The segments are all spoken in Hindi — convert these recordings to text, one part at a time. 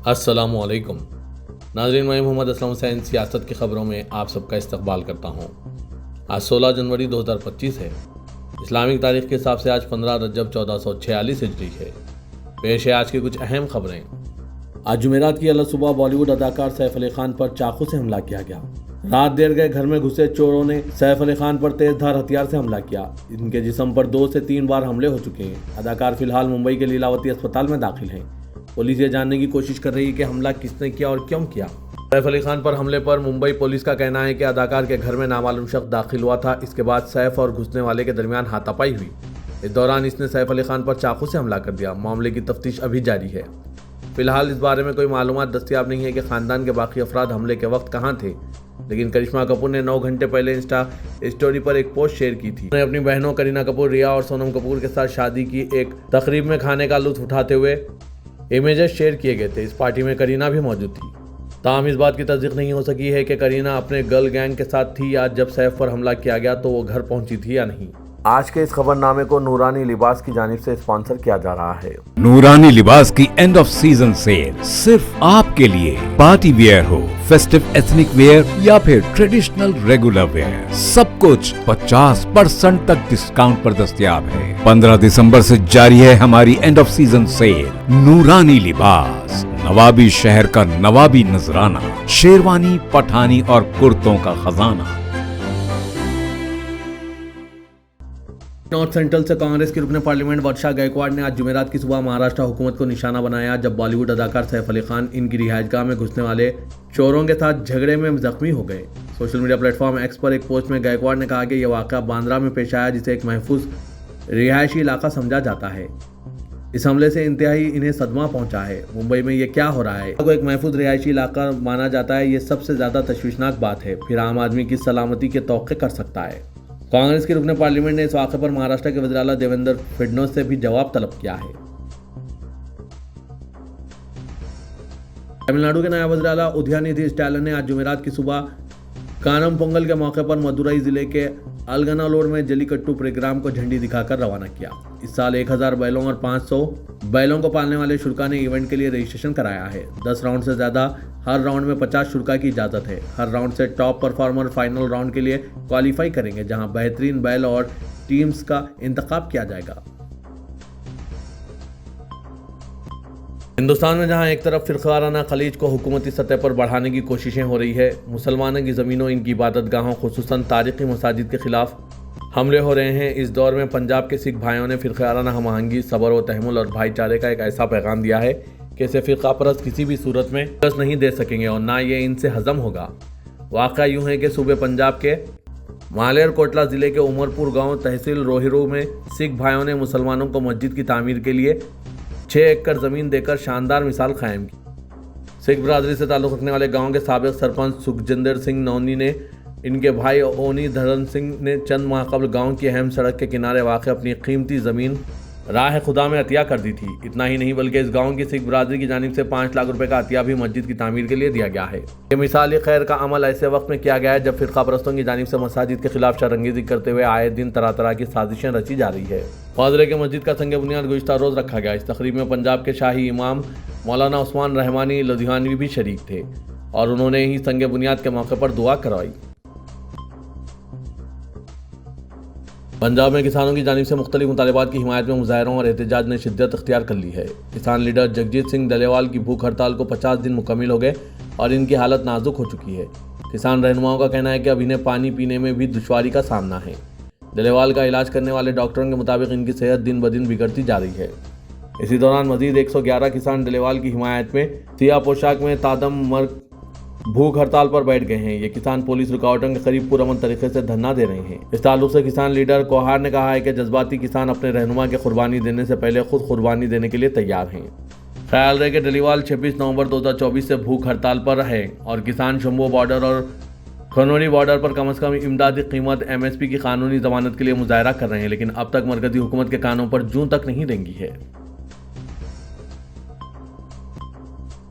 अस्सलामुअलैकुम नाज़रीन, मैं मोहम्मद असलम हुसैन सियासत की ख़बरों में आप सबका इस्तकबाल करता हूँ। आज 16 जनवरी 2025 है। इस्लामिक तारीख के हिसाब से आज 15 रजब 1446 हिजरी है। पेश है आज की कुछ अहम खबरें। आज जुमेरात की अल सुबह बॉलीवुड अदाकार सैफ अली खान पर चाकू से हमला किया गया। रात देर गए घर में घुसे चोरों ने सैफ अली खान पर तेज धार हथियार से हमला किया। इनके जिस्म पर 2 से 3 बार हमले हो चुके हैं। अदाकार फिलहाल मुंबई के लीलावती अस्पताल में दाखिल हैं। पुलिस ये जानने की कोशिश कर रही है कि हमला किसने किया और क्यों किया। सैफ अली खान पर हमले पर मुंबई पुलिस का कहना है कि अदाकार के घर में नामालूम शख्स दाखिल हुआ था। इसके बाद सैफ और घुसने वाले के दरमियान हाथापाई हुई। इस दौरान इसने सैफ अली खान पर चाकू से हमला कर दिया। मामले की तफ्तीश अभी जारी है। फिलहाल इस बारे में कोई मालूमात दस्तयाब नहीं है कि खानदान के बाकी अफराद हमले के वक्त कहाँ थे, लेकिन करिश्मा कपूर ने 9 घंटे पहले इंस्टा स्टोरी पर एक पोस्ट शेयर की थी। उन्होंने अपनी बहनों करीना कपूर, रिया और सोनम कपूर के साथ शादी की एक तकरीब में खाने का लुत्फ उठाते हुए इमेजेस शेयर किए गए थे। इस पार्टी में करीना भी मौजूद थी। ताहम इस बात की तस्दीक नहीं हो सकी है कि करीना अपने गर्ल गैंग के साथ थी या जब सैफ पर हमला किया गया तो वो घर पहुंची थी या नहीं। आज के इस खबरनामे को नूरानी लिबास की जानिब से स्पॉन्सर किया जा रहा है। नूरानी लिबास की एंड ऑफ सीजन सेल सिर्फ आपके लिए। पार्टी वेयर हो, फेस्टिव एथनिक वेयर या फिर ट्रेडिशनल रेगुलर वेयर, सब कुछ 50% तक डिस्काउंट पर दस्तयाब है। 15 दिसंबर से जारी है हमारी एंड ऑफ सीजन सेल। नूरानी लिबास, नवाबी शहर का नवाबी नजराना, शेरवानी, पठानी और कुर्तों का खजाना। नॉर्थ सेंट्रल से कांग्रेस की रुकने पार्लियामेंट वर्षा गायकवाड़ ने आज जुमेरात की सुबह महाराष्ट्र हुकूमत को निशाना बनाया, जब बॉलीवुड अदाकार सैफ अली खान इनकी रिहायशगाह में घुसने वाले चोरों के साथ झगड़े में जख्मी हो गए। सोशल मीडिया प्लेटफॉर्म एक्स पर एक पोस्ट में गायकवाड़ ने कहा कि यह वाक़या बांद्रा में पेश आया, जिसे एक महफूज रिहायशी इलाका समझा जाता है। इस हमले से इंतहाई इन्हें सदमा पहुंचा है। मुंबई में ये क्या हो रहा है को एक महफूज रिहायशी इलाका माना जाता है, ये सबसे ज़्यादा तशवीशनाक बात है। फिर आम आदमी की सलामती के तौक़े कर सकता है। कांग्रेस की रुकने पार्लियामेंट ने इस वाक़े पर महाराष्ट्र के वज़ीर आला देवेंद्र फडणवीस से भी जवाब तलब किया है। तमिलनाडु के नायब वज़ीर आला उदयनिधि स्टैलिन ने आज जुमेरात की सुबह कानम पोंगल के मौके पर मदुरई जिले के अलगनालोर में जलीकट्टू प्रोग्राम को झंडी दिखाकर रवाना किया। इस साल 1000 बैलों और 500 बैलों को पालने वाले शुरा ने इवेंट के लिए रजिस्ट्रेशन कराया है। 10 राउंड से ज़्यादा, हर राउंड में 50 शुरा की इजाज़त है। हर राउंड से टॉप परफॉर्मर फाइनल राउंड के लिए क्वालिफाई करेंगे, जहां बेहतरीन बैल और टीम्स का इंतखाब किया जाएगा। हिंदुस्तान में जहां एक तरफ फिरकाराना खलीज को हुकूमती सतह पर बढ़ाने की कोशिशें हो रही है, मुसलमानों की ज़मीनों, इनकी इबादतगाहों, खुसूसन तारीख़ी मसाजिद के खिलाफ हमले हो रहे हैं। इस दौर में पंजाब के सिख भाइयों ने फिरकाराना हमआहंगी, सब्र व तहम्मुल और भाईचारे का एक ऐसा पैगाम दिया है कि इसे फ़िरका परस्त किसी भी सूरत में बर्दाश्त नहीं दे सकेंगे और ना ये इनसे हज़म होगा। वाक़या यूँ है कि सूबे पंजाब के मालेर कोटला ज़िले के उमरपुर गाँव तहसील रोहिरू में सिख भाइयों ने मुसलमानों को मस्जिद की तामीर के लिए 6 एकड़ ज़मीन देकर शानदार मिसाल कायम की। सिख बरादरी से ताल्लुक़ रखने वाले गांव के साबिक़ सरपंच सुखजिंदर सिंह नौनी ने इनके भाई ओनी धरन सिंह ने चंद माह कबल गांव की अहम सड़क के किनारे वाक़ अपनी कीमती ज़मीन राह खुदा में अतिया कर दी थी। इतना ही नहीं बल्कि इस गांव की सिख बरादरी की जानिब से 5 लाख रुपए का अतिया भी मस्जिद की तामीर के लिए दिया गया है। ये मिसाली खैर का अमल ऐसे वक्त में किया गया है जब फ़िरका परस्तों की जानिब से मसाजिद के खिलाफ शरंगेज़ी करते हुए आए दिन तरह तरह की साजिशें रची जा रही है। ख्वाजरे के मस्जिद का संग बुनियाद गुज़िश्ता रोज़ रखा गया। इस तकरीब में पंजाब के शाही इमाम मौलाना उस्मान रहमानी लुधियानवी भी शरीक थे और उन्होंने ही संग बुनियाद के मौके पर दुआ करवाई। पंजाब में किसानों की जानिब से मुख्तलिफ मुतालबात की हिमायत में मुजाहरों और एहतजाज ने शिद्दत अख्तियार कर ली है। किसान लीडर जगजीत सिंह डलेवाल की भूख हड़ताल को 50 दिन मुकम्मिल हो गए और इनकी हालत नाजुक हो चुकी है। किसान रहनुमाओं का कहना है कि अब इन्हें पानी पीने में भी दुश्वारी का सामना है। डलेवाल का इलाज करने वाले डॉक्टरों के मुताबिक इनकी सेहत दिन ब दिन बिगड़ती जा रही है। इसी दौरान मजीद 111 किसान डलेवाल की हिमायत में सियाह पोशाक में तादम मर्ग भूख हड़ताल पर बैठ गए हैं। ये किसान पुलिस रुकावटों के करीब पुरअमन तरीके से धरना दे रहे हैं। इस ताल्लुक से किसान लीडर कोहार ने कहा है कि जज्बाती किसान अपने रहनुमा के कुर्बानी देने से पहले खुद कुर्बानी देने के लिए तैयार हैं। ख्याल रहे कि डलीवाल 26 नवंबर 2024 से भूख हड़ताल पर है और किसान शंभू बॉर्डर और खनौरी बॉर्डर पर कम से कम इमदादी कीमत MSP की कानूनी जमानत के लिए मुजाहरा कर रहे हैं, लेकिन अब तक मरकजी हुकूमत के कानों पर जूं तक नहीं देंगी है।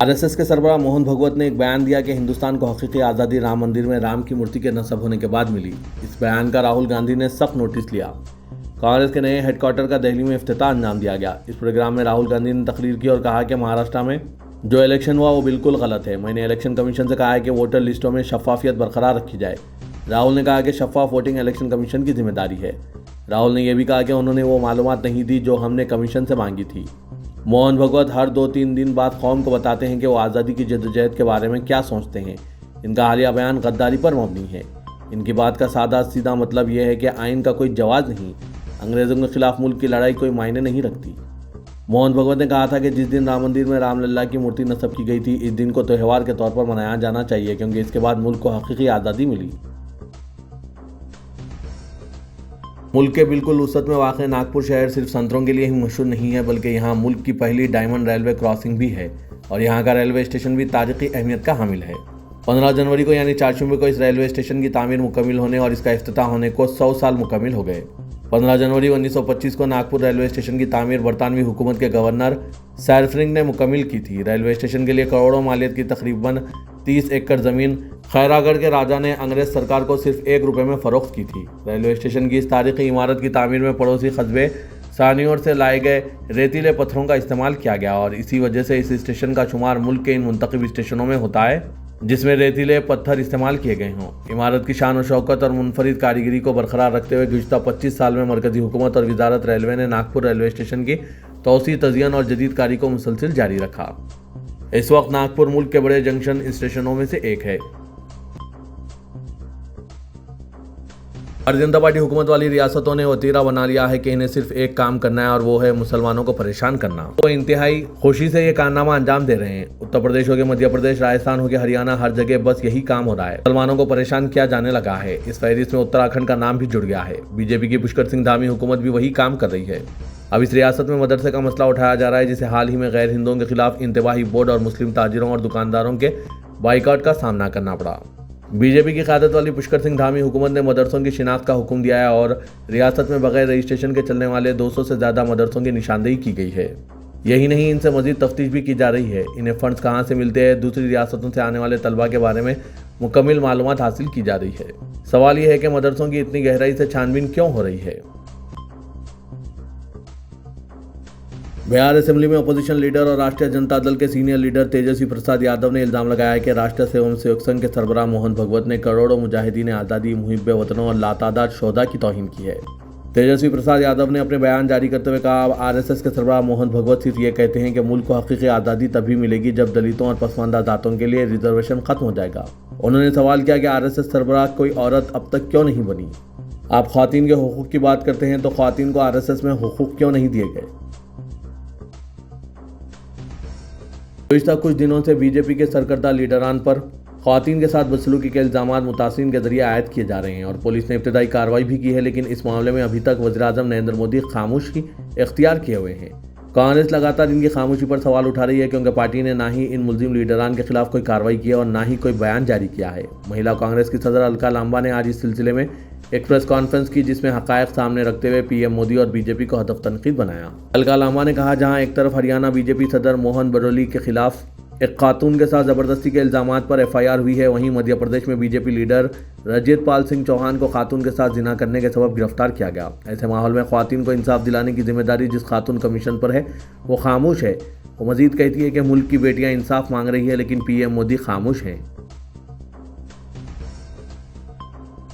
RSS के सरबराह मोहन भगवत ने एक बयान दिया कि हिंदुस्तान को हकीकी आज़ादी राम मंदिर में राम की मूर्ति के नस्ब होने के बाद मिली। इस बयान का राहुल गांधी ने सख्त नोटिस लिया। कांग्रेस के नए हेडक्वार्टर का दिल्ली में इफ्तिताह अंजाम दिया गया। इस प्रोग्राम में राहुल गांधी ने तकरीर की और कहा कि महाराष्ट्र में जो इलेक्शन हुआ वो बिल्कुल गलत है। मैंने इलेक्शन कमीशन से कहा है कि वोटर लिस्टों में शफाफियत बरकरार रखी जाए। राहुल ने कहा कि शफाफ वोटिंग इलेक्शन कमीशन की जिम्मेदारी है। राहुल ने यह भी कहा कि उन्होंने वो मालूमात नहीं दी जो हमने कमीशन से मांगी थी। मोहन भगवत हर 2-3 दिन बाद कौम को बताते हैं कि वो आज़ादी की जद्दोजहद के बारे में क्या सोचते हैं। इनका हालिया बयान गद्दारी पर मबनी है। इनकी बात का सादा सीधा मतलब यह है कि आइन का कोई जवाब नहीं, अंग्रेज़ों के खिलाफ मुल्क की लड़ाई कोई मायने नहीं रखती। मोहन भगवत ने कहा था कि जिस दिन राम मंदिर में रामलल्ला की मूर्ति नस्ब की गई थी, इस दिन को त्यौहार के तौर पर मनाया जाना चाहिए, क्योंकि इसके बाद मुल्क को हकीकी आज़ादी मिली। मुल्क के बिल्कुल वसत में वाक़ नागपुर शहर सिर्फ संतरों के लिए ही मशहूर नहीं है, बल्कि यहाँ मुल्क की पहली डायमंड रेलवे क्रॉसिंग भी है और यहाँ का रेलवे स्टेशन भी तारीख़ी अहमियत का हामिल है। 15 जनवरी को यानी चारशंबे को इस रेलवे स्टेशन की तामीर मुकम्मिल होने और इसका इफ्तिताह होने को 100 साल मुकम्मिल हो गए। 15 जनवरी 1925 को नागपुर रेलवे स्टेशन की तामीर बरतानवी हुकूमत के गवर्नर सैरफ्रिंग ने मुकम्मिल की थी। रेलवे स्टेशन के लिए करोड़ों मालियत की तकरीबन 30 एकड़ ज़मीन खैरागढ़ के राजा ने अंग्रेज सरकार को सिर्फ ₹1 में फ़रोख्त की थी। रेलवे स्टेशन की इस तारीख़ी इमारत की तामीर में पड़ोसी कस्बे सानियोर से लाए गए रेतीले पत्थरों का इस्तेमाल किया गया और इसी वजह से इस स्टेशन का शुमार मुल्क के इन मुंतखब स्टेशनों में होता है जिसमें रेतीले पत्थर इस्तेमाल किए गए हों। इमारत की शान और शौकत और मुनफरिद कारीगरी को बरकरार रखते हुए गुज़िश्ता 25 साल में मरकज़ी हुकूमत और वजारत रेलवे ने नागपुर रेलवे स्टेशन की तोसी, तज़यीन और जदीद कारी को मुसलसिल जारी रखा। इस वक्त नागपुर मुल्क के बड़े जंक्शन स्टेशनों में से एक है। भारतीय जनता पार्टी हुकूमत वाली रियासतों ने वतीरा बना लिया है कि इन्हें सिर्फ एक काम करना है और वो है मुसलमानों को परेशान करना। वो इंतहाई खुशी से ये कारनामा अंजाम दे रहे हैं। उत्तर प्रदेश हो गया, मध्य प्रदेश, राजस्थान हो गया, हरियाणा, हर जगह बस यही काम हो रहा है। मुसलमानों को परेशान किया जाने लगा है। इस फहरिस्त में उत्तराखंड का नाम भी जुड़ गया है। बीजेपी की पुष्कर सिंह धामी हुकूमत भी वही काम कर रही है। अब इस रियासत में मदरसे का मसला उठाया जा रहा है, जिसे हाल ही में गैर हिंदुओं के खिलाफ इंतबाही बोर्ड और मुस्लिम ताजिरों और दुकानदारों के बाइकआउट का सामना करना पड़ा। बीजेपी की क़यादत वाली पुष्कर सिंह धामी हुकूमत ने मदरसों की शिनाख्त का हुक्म दिया है और रियासत में बगैर रजिस्ट्रेशन के चलने वाले 200 से ज़्यादा मदरसों की निशानदेही की गई है। यही नहीं, इनसे मजीद तफ्तीश भी की जा रही है। इन्हें फंड्स कहाँ से मिलते हैं, दूसरी रियासतों से आने वाले तलबा के बारे में मुकम्मल मालूमात हासिल की जा रही है। सवाल यह है कि मदरसों की इतनी गहराई से छानबीन क्यों हो रही है। बिहार असेंबली में अपोजिशन लीडर और राष्ट्रीय जनता दल के सीनियर लीडर तेजस्वी प्रसाद यादव ने इल्ज़ाम लगाया है कि राष्ट्रीय सेवक संघ के सरबराह मोहन भगवत ने करोड़ों मुजाहिदीन आज़ादी, मुहिब्बे वतनों और लातादाद शोधा की तौहीन की है। तेजस्वी प्रसाद यादव ने अपने बयान जारी करते हुए कहा, आरएसएस के सरबराह मोहन भगवत सिर्फ ये कहते हैं कि मुल्क को हकीकी आज़ादी तभी मिलेगी जब दलितों और पसमानदा जातों के लिए रिजर्वेशन खत्म हो जाएगा। उन्होंने सवाल किया कि आरएसएस सरबराह कोई औरत अब तक क्यों नहीं बनी। आप ख्वातीन के हुकूक की बात करते हैं तो ख्वातीन को आरएसएस में हुकूक क्यों नहीं दिए गए। पिछले कुछ दिनों से बीजेपी के सरकर्दा लीडरान पर ख्वातीन के साथ बदसलूकी के इल्ज़ाम मुतासिरीन के जरिए आयद किए जा रहे हैं और पुलिस ने इब्तदाई कार्रवाई भी की है, लेकिन इस मामले में अभी तक वज़ीर-ए-आज़म नरेंद्र मोदी खामोशी इख्तियार किए हुए हैं। कांग्रेस लगातार इनकी खामोशी पर सवाल उठा रही है, क्योंकि पार्टी ने ना ही इन मुलजिम लीडरान के खिलाफ कोई कार्रवाई की है और ना ही कोई बयान जारी किया है। महिला कांग्रेस की सदर अलका लांबा ने आज इस सिलसिले में एक प्रेस कॉन्फ्रेंस की, जिसमें हक़ायक़ सामने रखते हुए पीएम मोदी और बीजेपी को हदफ तनकीद बनाया। अलका लांबा ने कहा, जहां एक तरफ हरियाणा बीजेपी सदर मोहन बरोली के खिलाफ एक खातून के साथ ज़बरदस्ती के इल्ज़ामात पर एफआईआर हुई है, वहीं मध्य प्रदेश में बीजेपी लीडर रजत पाल सिंह चौहान को खातून के साथ जिना करने के सबब गिरफ्तार किया गया। ऐसे माहौल में ख्वातीन को इंसाफ दिलाने की जिम्मेदारी जिस खातून कमीशन पर है वो खामोश है। वो मजीद कहती है कि मुल्क की बेटियां इंसाफ मांग रही है, लेकिन पीएम मोदी खामोश हैं।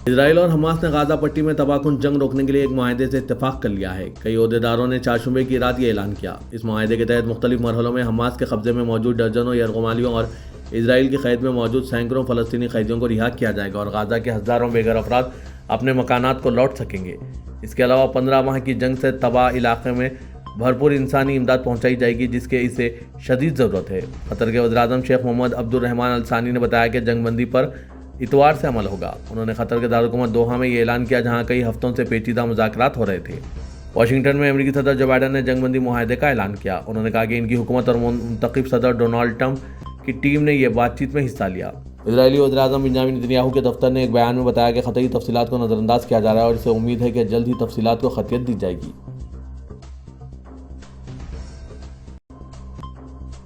इजराइल और हमास ने गाजा पट्टी में तबाहकुन जंग रोकने के लिए एक मुआहदे से इत्तेफाक कर लिया है। कई ओहदेदारों ने चारशंबे की रात ये ऐलान किया। इस मुआहदे के तहत मुख्तलिफ मरहलों में हमास के कब्जे में मौजूद दर्जनों यरगमालियों और इजराइल की कैद में मौजूद सैकड़ों फ़लस्तीनी कैदियों को रिहा किया जाएगा और गाजा के हज़ारों बेघर अफराद अपने मकानात को लौट सकेंगे। इसके अलावा 15 माह की जंग से तबाह इलाके में भरपूर इंसानी इमदाद पहुँचाई जाएगी, जिसके इसे शदीद ज़रूरत है। कतर के वज़ीर-ए-आज़म शेख मोहम्मद अब्दुर्रहमान अल सानी ने बताया कि जंगबंदी पर इतवार से अमल होगा। उन्होंने कतर के दारुल-हुकूमत दोहा में ये ऐलान किया, जहां कई हफ्तों से पेचीदा मुज़ाकरात हो रहे थे। वाशिंगटन में अमेरिकी सदर जो बाइडन ने जंगबंदी मुआहदे का ऐलान किया। उन्होंने कहा कि इनकी हुकूमत और मुंतखब सदर डोनाल्ड ट्रंप की टीम ने यह बातचीत में हिस्सा लिया। इजरायली वज़ीर-ए-आज़म बेंजामिन नेतन्याहू के दफ्तर ने एक बयान में बताया कि ख़तई तफसीलात को नज़रअंदाज किया जा रहा है और इसे उम्मीद है कि जल्द ही तफसीलात को खतियत दी जाएगी।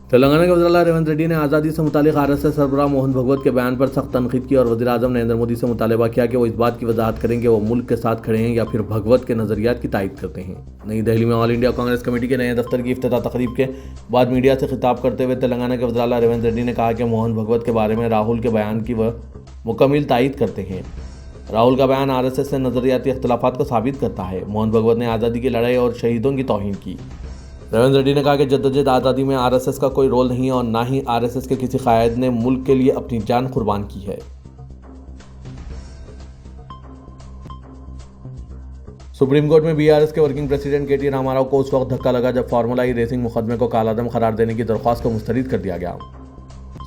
तेलंगाना के वज़ीर-ए-आला रेवंत रेड्डी ने आज़ादी से मुतालिक आरएसएस सरबराह मोहन भगवत के बयान पर सख्त तनकीद की और वज़ीर-ए-आज़म नरेंद्र मोदी से मुतालबा किया कि वो इस बात की वजाहत करें कि वो मुल्क के साथ खड़े हैं या फिर भगवत के नज़रियात की तायद करते हैं। नई दिल्ली में ऑल इंडिया कांग्रेस कमेटी के नए दफ्तर की इफ्तिताह तकरीब के बाद मीडिया से खिताब करते हुए तेलंगाना के वज़ीर-ए-आला रेवंत रेड्डी ने कहा कि मोहन भगवत के बारे में राहुल के बयान की वह मुकम्मल तायद करते हैं। राहुल का बयान आरएसएस से नज़रियाती इख्तिलाफात को साबित करता है। मोहन भगवत ने आज़ादी की लड़ाई और शहीदों की तौहीन की। रेवंत रेड्डी ने कहा कि जद्दोजहद आज़ादी में आरएसएस का कोई रोल नहीं है और ना ही आरएसएस के किसी कायद ने मुल्क के लिए अपनी जान कुर्बान की है। सुप्रीम कोर्ट में बीआरएस के वर्किंग प्रेसिडेंट केटी रामाराव को उस वक्त धक्का लगा जब फार्मूला ई रेसिंग मुकदमे को कालादम करार देने की दरख्वास्त को मुस्तरद कर दिया गया।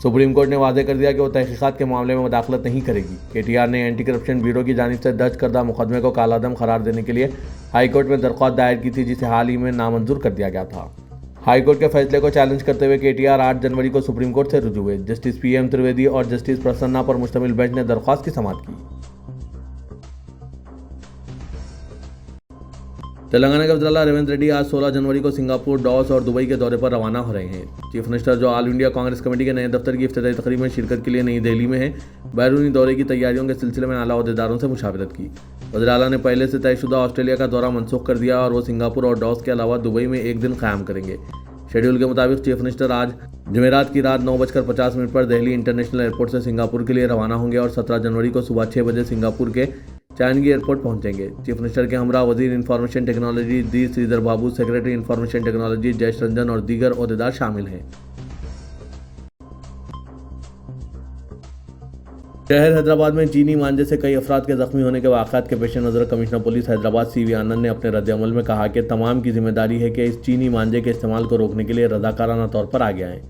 सुप्रीम कोर्ट ने वादे कर दिया कि वो तहकीकात के मामले में मुदाखलत नहीं करेगी। केटीआर ने एंटी करप्शन ब्यूरो की जानिब से दर्ज करदा मुकदमे को कालादम करार देने के लिए हाईकोर्ट में दरख्वास्त दायर की थी, जिसे हाल ही में नामंजूर कर दिया गया था। हाईकोर्ट के फैसले को चैलेंज करते हुए केटीआर 8 जनवरी को सुप्रीम कोर्ट से रुजू हुए। जस्टिस पीएम त्रिवेदी और जस्टिस प्रसन्ना पर मुश्तमिल बेंच ने दरख्वास्त की समाअत की। तेलंगाना के वज़ीर-ए-आला रेवंत रेड्डी आज 16 जनवरी को सिंगापुर, डॉस और दुबई के दौरे पर रवाना हो रहे हैं। चीफ मिनिस्टर जो ऑल इंडिया कांग्रेस कमेटी के नए दफ्तर की इफ्तिताही तकरीब में शिरकत के लिए नई दिल्ली में है, बैरूनी दौरे की तैयारियों के सिलसिले में आला ओहदेदारों से मुशावरत की। वज़ीर-ए-आला ने पहले से तयशुदा ऑस्ट्रेलिया का दौरा मनसूख कर दिया और वो सिंगापुर और डॉस के अलावा दुबई में एक दिन क़याम करेंगे। शेड्यूल के मुताबिक चीफ मिनिस्टर आज जुमेरात की रात 9:50 पर दिल्ली इंटरनेशनल एयरपोर्ट से सिंगापुर के लिए रवाना होंगे और 17 जनवरी को सुबह 6 बजे सिंगापुर के चांगी एयरपोर्ट पहुंचेंगे। चीफ मिनिस्टर के हमरा वजीर information technology D Sridhar Babu, secretary information technology Jayesh Ranjan और दीगर ओहदेदार शामिल हैं। शहर हैदराबाद में चीनी मांझे से कई अफराद के जख्मी होने के वाक़यात के पेश नज़र कमिश्नर पुलिस हैदराबाद सीवी आनंद ने अपने रद्द-ए-अमल में कहा कि तमाम की जिम्मेदारी है कि इस चीनी मांझे के इस्तेमाल को रोकने के लिए रज़ाकाराना तौर पर आगे आएँ।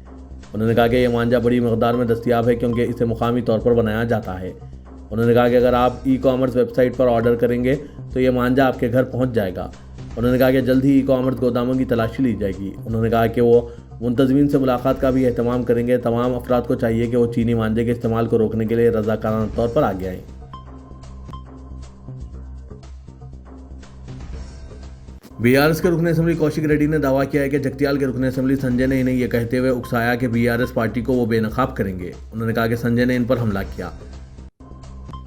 उन्होंने कहा कि यह मांझा बड़ी मकदार में दस्तियाब है क्योंकि इसे मुकामी तौर पर बनाया जाता है। उन्होंने कहा कि अगर आप ई-कॉमर्स वेबसाइट पर ऑर्डर करेंगे तो ये मांझा आपके घर पहुंच जाएगा। उन्होंने कहा कि जल्द ही ई-कॉमर्स गोदामों की तलाशी ली जाएगी। उन्होंने कहा कि वो मुंतज़मीन से मुलाकात का भी एहतमाम करेंगे। तमाम अफराद को चाहिए कि वो चीनी मांझे के इस्तेमाल को रोकने के लिए रज़ाकाराना तौर पर आगे आएँ। बीआरएस के रुकन असेंबली कौशिक रेड्डी ने दावा किया है कि जगतियाल के रुकन असेंबली संजय ने इन्हें यह कहते हुए उकसाया कि बीआरएस पार्टी को वो बेनकाब करेंगे। उन्होंने कहा कि संजय ने इन पर हमला किया।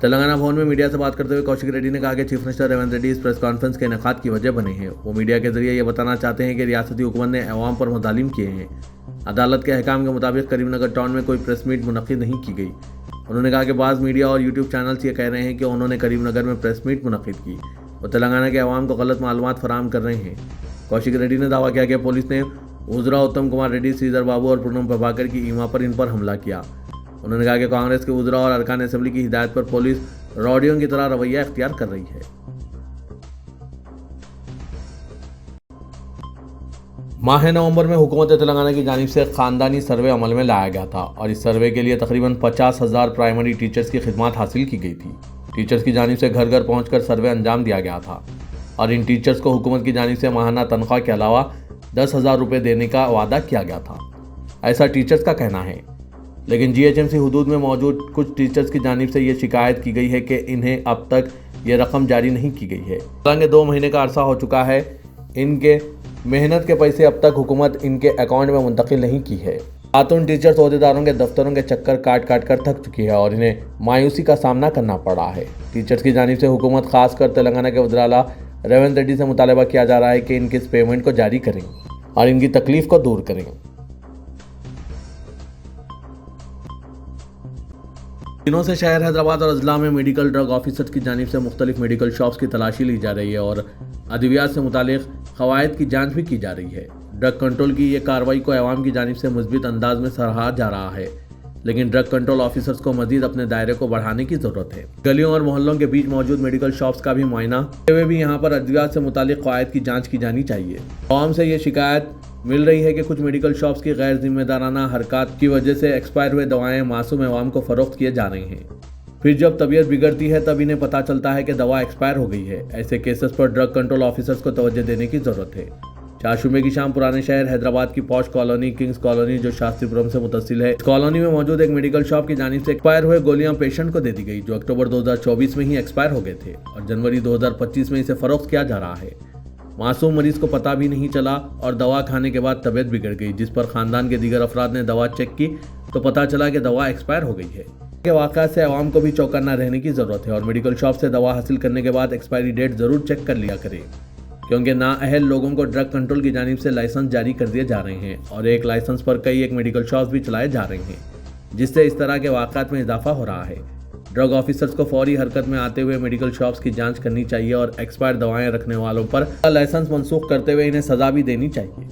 तेलंगाना भवन में मीडिया से बात करते हुए कौशिक रेड्डी ने कहा कि चीफ मिनिस्टर रेवंत रेड्डी इस प्रेस कॉन्फ्रेंस के इनेकाद की वजह बने हैं। वो मीडिया के जरिए ये बताना चाहते हैं कि रियासती हुकूमत ने अवाम पर मुज़ालिम किए हैं। अदालत के अहकाम के मुताबिक करीमनगर टाउन में कोई प्रेस मीट मुनक़िद नहीं की गई। उन्होंने कहा कि बाज़ मीडिया और यूट्यूब चैनल्स ये कह रहे हैं कि उन्होंने करीमनगर में प्रेस मीट मुनक़िद की और तेलंगाना के अवाम को गलत मालूमात फराहम कर रहे हैं। कौशिक रेड्डी ने दावा किया कि पुलिस ने वज़रा उत्तम कुमार रेड्डी, श्रीधर बाबू और पूनम प्रभाकर की ईमा पर इन पर हमला किया। उन्होंने कहा कि कांग्रेस के वज़रा और अरकान असेंबली की हिदायत पर पुलिस रौडियों की तरह रवैया इख्तियार कर रही है। माह नवंबर में हुकूमत तेलंगाना की जानिब से ख़ानदानी सर्वे अमल में लाया गया था और इस सर्वे के लिए तकरीबन 50,000 प्राइमरी टीचर्स की खिदमत हासिल की गई थी। टीचर्स की जानिब से घर घर पहुंचकर सर्वे अंजाम दिया गया था और इन टीचर्स को हुकूमत की जानिब से माहाना तनख्वाह के अलावा 10,000 रुपये देने का वादा किया गया था, ऐसा टीचर्स का कहना है। लेकिन जीएचएमसी हुदूद में मौजूद कुछ टीचर्स की जानिब से ये शिकायत की गई है कि इन्हें अब तक ये रकम जारी नहीं की गई है। हालांकि 2 महीने का अरसा हो चुका है, इनके मेहनत के पैसे अब तक हुकूमत इनके अकाउंट में मुंतकिल नहीं की है। खातून टीचर्स ओहदेदारों के दफ्तरों के चक्कर काट काट कर थक चुकी है और इन्हें मायूसी का सामना करना पड़ा है। टीचर्स की जानिब से हुकूमत खासकर तेलंगाना के वज़ीर-ए-आला रेवंत रेड्डी से मुतालबा किया जा रहा है कि इनकी इस पेमेंट को जारी करें और इनकी तकलीफ को दूर करें। दिनों से शहर हैदराबाद और अजला में मेडिकल ड्रग ऑफिसर्स की जानिब से मुख्तलिफ मेडिकल शॉप्स की तलाशी ली जा रही है और अद्वियात से मुतालिक क़वायद की जांच भी की जा रही है। ड्रग कंट्रोल की ये कार्रवाई को अवाम की जानिब से मुस्बित अंदाज में सराहा जा रहा है, लेकिन ड्रग कंट्रोल ऑफिसर्स को मजीद अपने दायरे को बढ़ाने की ज़रूरत है। गलियों और मोहल्लों के बीच मौजूद मेडिकल शॉप्स का भी मुआयना करते हुए भी यहाँ पर अद्वियात से मुतालिक क़वायद की जाँच की जानी चाहिए। अवाम से ये शिकायत मिल रही है कि कुछ मेडिकल शॉप्स की गैर जिम्मेदाराना हरकत की वजह से एक्सपायर हुए दवाएं मासूम अवाम को फ़रोख्त किए जा रही हैं। फिर जब तबीयत बिगड़ती है तब इन्हें पता चलता है कि दवा एक्सपायर हो गई है। ऐसे केसेस पर ड्रग कंट्रोल ऑफिसर्स को तवज्जो देने की ज़रूरत है। 4 जुमे की शाम पुराने शहर हैदराबाद की पॉश कॉलोनी किंग्स कॉलोनी जो शास्त्रीपुरम से मुतसिल है, इस कॉलोनी में मौजूद एक मेडिकल शॉप की जानिब से एक्सपायर हुए गोलियां पेशेंट को दे दी गई जो अक्टूबर 2024 में ही एक्सपायर हो गए थे और जनवरी 2025 में इसे फ़रोख्त किया जा रहा है। मासूम मरीज को पता भी नहीं चला और दवा खाने के बाद तबीयत बिगड़ गई, जिस पर खानदान के दीगर अफराद ने दवा चेक की तो पता चला कि दवा एक्सपायर हो गई है। के वाक़या से आवाम को भी चौकन्ना रहने की ज़रूरत है और मेडिकल शॉप से दवा हासिल करने के बाद एक्सपायरी डेट ज़रूर चेक कर लिया करें, क्योंकि नाअहल लोगों को ड्रग कंट्रोल की जानिब से लाइसेंस जारी कर दिए जा रहे हैं और एक लाइसेंस पर कई एक मेडिकल शॉप्स भी चलाए जा रहे हैं, जिससे इस तरह के वाक़ात में इजाफा हो रहा है। ड्रग ऑफिसर्स को फौरी हरकत में आते हुए मेडिकल शॉप्स की जांच करनी चाहिए और एक्सपायर दवाएं रखने वालों पर लाइसेंस मनसूख करते हुए इन्हें सज़ा भी देनी चाहिए।